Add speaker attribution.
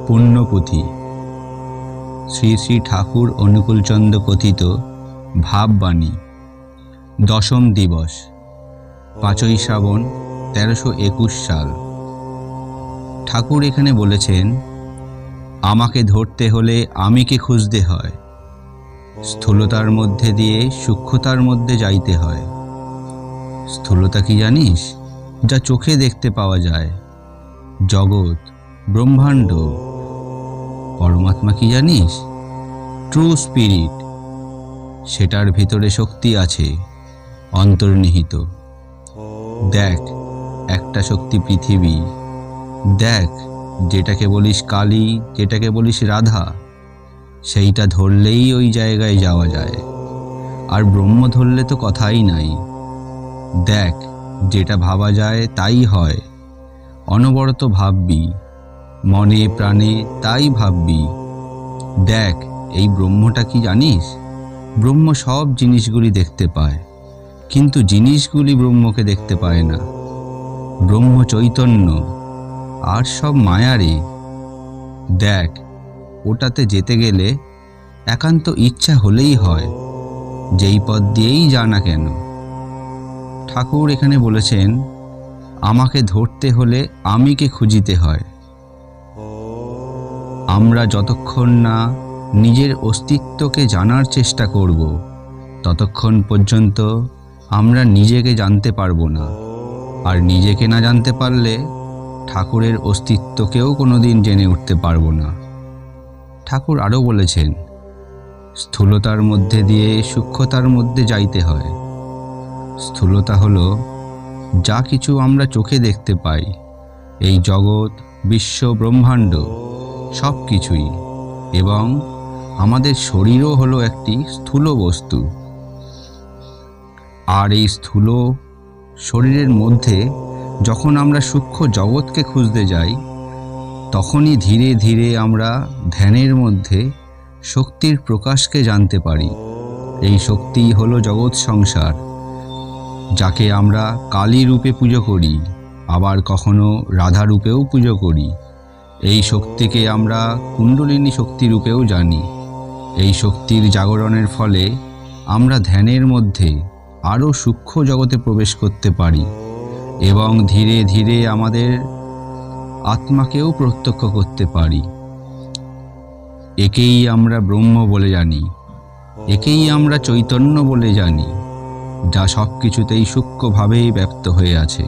Speaker 1: পুণ্যপুঁথি শ্রী শ্রী ঠাকুর অনুকূলচন্দ্র কথিত ভাববাণী। দশম দিবস, 5ই শ্রাবণ 1321 সাল। ঠাকুর এখানে বলেছেন, আমাকে ধরতে হলে আমিকে খুঁজতে হয়। স্থূলতার মধ্যে দিয়ে সূক্ষ্মতার মধ্যে যাইতে হয়। স্থূলতা কি জানিস? যা চোখে দেখতে পাওয়া যায়, জগৎ, ব্রহ্মাণ্ড। পরমাত্মা কি জানিস? True spirit. সেটার ভিতরে শক্তি আছে, অন্তর্নিহিত। দেখ, একটা শক্তি পৃথিবী। দেখ, যেটাকে বলিস কালী, যেটাকে বলিস রাধা, সেইটা ধরলেই ওই জায়গায় যাওয়া যায়। আর ব্রহ্ম ধরলে তো কথাই নাই। দেখ, যেটা ভাবা যায় তাই হয়। অনবরত ভাববি, মনে প্রাণে তাই ভাববি। দেখ, এই ব্রহ্মটা কি জানিস? ব্রহ্ম সব জিনিসগুলি দেখতে পায়, কিন্তু জিনিসগুলি ব্রহ্মকে দেখতে পায় না। ব্রহ্ম চৈতন্য, আর সব মায়ারে। দেখ, ওটাতে যেতে গেলে একান্ত ইচ্ছা হলেই হয়, যেই পথ দিয়েই যা না কেন। ঠাকুর এখানে বলেছেন, আমাকে ধরতে হলে আমিকে খুঁজিতে হয়। আমরা যতক্ষণ না নিজের অস্তিত্বকে জানার চেষ্টা করব, ততক্ষণ পর্যন্ত আমরা নিজেকে জানতে পারবো না। আর নিজেকে না জানতে পারলে ঠাকুরের অস্তিত্বকেও কোনোদিন জেনে উঠতে পারবো না। ঠাকুর আরও বলেছেন, স্থূলতার মধ্যে দিয়ে সূক্ষ্মতার মধ্যে যাইতে হয়। স্থূলতা হলো যা কিছু আমরা চোখে দেখতে পাই, এই জগৎ, বিশ্ব, ব্রহ্মাণ্ড, সব কিছুই। এবং আমাদের শরীরও হলো একটি স্থূল বস্তু। আর এই স্থূল শরীরের মধ্যে যখন আমরা সূক্ষ্ম জগৎকে খুঁজতে যাই, তখনই ধীরে ধীরে আমরা ধ্যানের মধ্যে শক্তির প্রকাশকে জানতে পারি। এই শক্তিই হলো জগৎ সংসার, যাকে আমরা কালী রূপে পুজো করি, আবার কখনো রাধা রূপেও পুজো করি। এই শক্তিকে আমরা কুণ্ডলিনী শক্তি রূপেও জানি। এই শক্তির জাগরণের ফলে আমরা ধ্যানের মধ্যে আরও সূক্ষ্ম জগতে প্রবেশ করতে পারি এবং ধীরে ধীরে আমাদের আত্মাকেও প্রত্যক্ষ করতে পারি। একেই আমরা ব্রহ্ম বলে জানি, একেই আমরা চৈতন্য বলে জানি, যা সব কিছুতেই সূক্ষ্মভাবেই ব্যপ্ত হয়ে আছে।